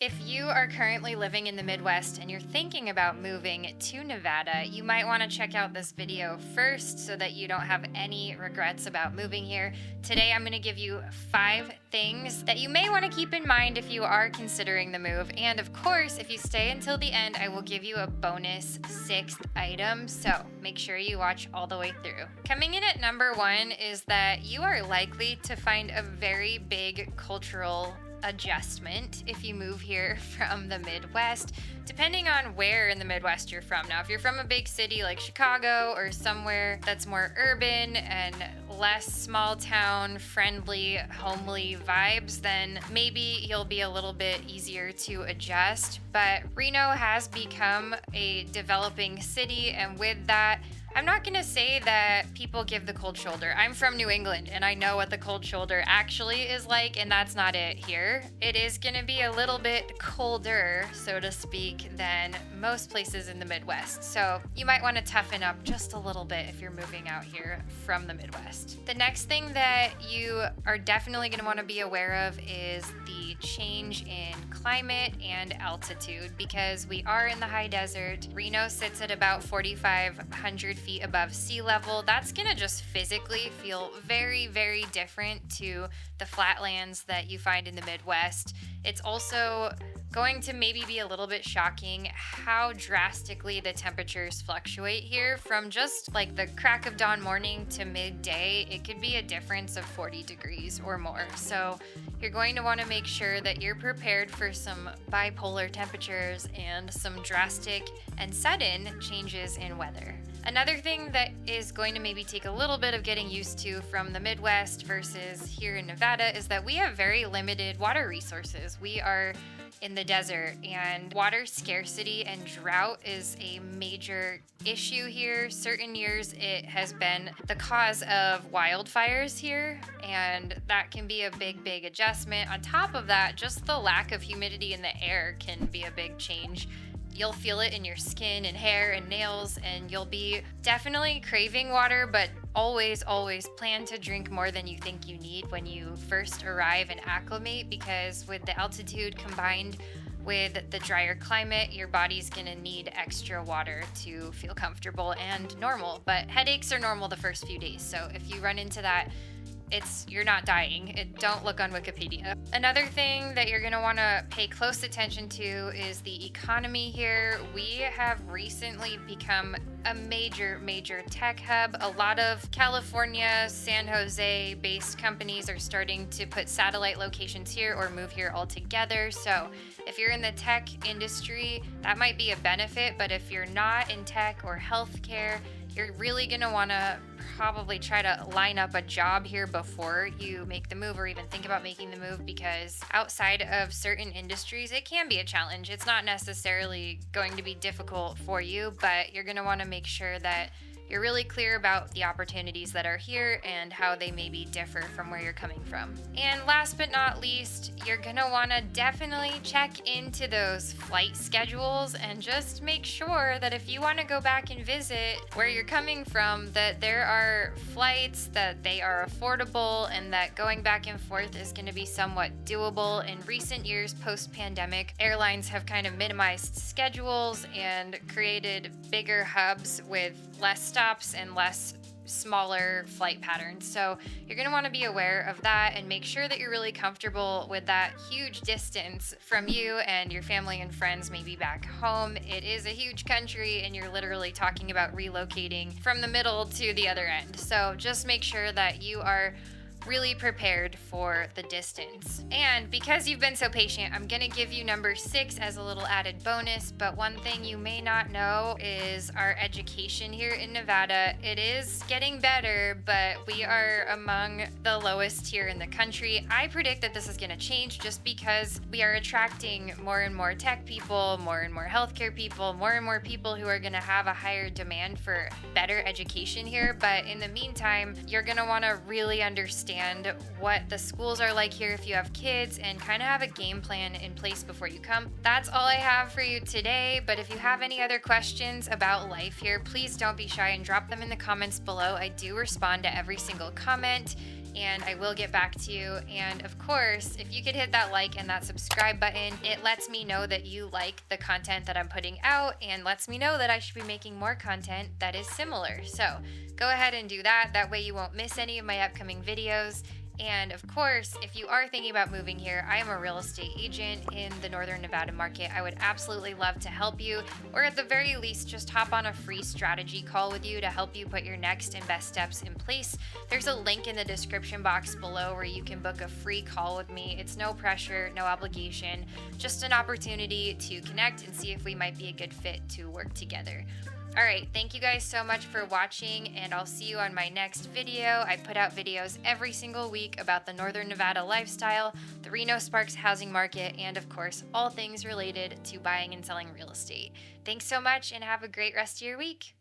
If you are currently living in the Midwest and you're thinking about moving to Nevada, you might want to check out this video first so that you don't have any regrets about moving here. Today, I'm going to give you 5 things that you may want to keep in mind if you are considering the move. And of course, if you stay until the end, I will give you a bonus 6th item. So make sure you watch all the way through. Coming in at number 1 is that you are likely to find a very big cultural adjustment if you move here from the Midwest, depending on where in the Midwest you're from. Now, if you're from a big city like Chicago or somewhere that's more urban and less small town friendly, homely vibes, then maybe you'll be a little bit easier to adjust. But Reno has become a developing city, and with that, I'm not going to say that people give the cold shoulder. I'm from New England and I know what the cold shoulder actually is like, and that's not it here. It is going to be a little bit colder, so to speak, than most places in the Midwest. So you might want to toughen up just a little bit if you're moving out here from the Midwest. The next thing that you are definitely going to want to be aware of is the change in climate and altitude, because we are in the high desert. Reno sits at about 4,500 feet above sea level. That's gonna just physically feel very, very different to the flatlands that you find in the Midwest. It's also going to maybe be a little bit shocking how drastically the temperatures fluctuate here. From just like the crack of dawn morning to midday, it could be a difference of 40 degrees or more. So you're going to want to make sure that you're prepared for some bipolar temperatures and some drastic and sudden changes in weather. Another thing that is going to maybe take a little bit of getting used to from the Midwest versus here in Nevada is that we have very limited water resources. We are in the desert, and water scarcity and drought is a major issue here. Certain years it has been the cause of wildfires here, and that can be a big adjustment. On top of that, just the lack of humidity in the air can be a big change. You'll feel it in your skin and hair and nails, and you'll be definitely craving water, but always plan to drink more than you think you need when you first arrive and acclimate, because with the altitude combined with the drier climate, your body's gonna need extra water to feel comfortable and normal. But headaches are normal the first few days, so if you run into that, you're not dying. Don't look on Wikipedia. Another thing that you're going to want to pay close attention to is the economy here. We have recently become a major tech hub. A lot of California, San Jose based companies are starting to put satellite locations here or move here altogether. So if you're in the tech industry, that might be a benefit, but if you're not in tech or healthcare, you're really going to want to probably try to line up a job here before you make the move or even think about making the move, because outside of certain industries, it can be a challenge. It's not necessarily going to be difficult for you, but you're going to want to make sure that you're really clear about the opportunities that are here and how they maybe differ from where you're coming from. And last but not least, you're gonna wanna definitely check into those flight schedules and just make sure that if you wanna go back and visit where you're coming from, that there are flights, that they are affordable, and that going back and forth is gonna be somewhat doable. In recent years, post-pandemic, airlines have kind of minimized schedules and created bigger hubs with less stops and less smaller flight patterns. So you're going to want to be aware of that and make sure that you're really comfortable with that huge distance from you and your family and friends maybe back home. It is a huge country and you're literally talking about relocating from the middle to the other end. So just make sure that you are really prepared for the distance. And because you've been so patient, I'm gonna give you number 6 as a little added bonus. But one thing you may not know is our education here in Nevada. It is getting better, but we are among the lowest here in the country. I predict that this is gonna change just because we are attracting more and more tech people, more and more healthcare people, more and more people who are gonna have a higher demand for better education here. But in the meantime, you're gonna wanna really understand what the schools are like here if you have kids, and kind of have a game plan in place before you come. That's all I have for you today, but if you have any other questions about life here, please don't be shy and drop them in the comments below. I do respond to every single comment. and I will get back to you. And of course, if you could hit that like and that subscribe button, it lets me know that you like the content that I'm putting out and lets me know that I should be making more content that is similar. So go ahead and do that. That way you won't miss any of my upcoming videos. And of course, if you are thinking about moving here, I am a real estate agent in the Northern Nevada market. I would absolutely love to help you, or at the very least, just hop on a free strategy call with you to help you put your next and best steps in place. There's a link in the description box below where you can book a free call with me. It's no pressure, no obligation, just an opportunity to connect and see if we might be a good fit to work together. All right, thank you guys so much for watching, and I'll see you on my next video. I put out videos every single week about the Northern Nevada lifestyle, the Reno Sparks housing market, and of course, all things related to buying and selling real estate. Thanks so much, and have a great rest of your week.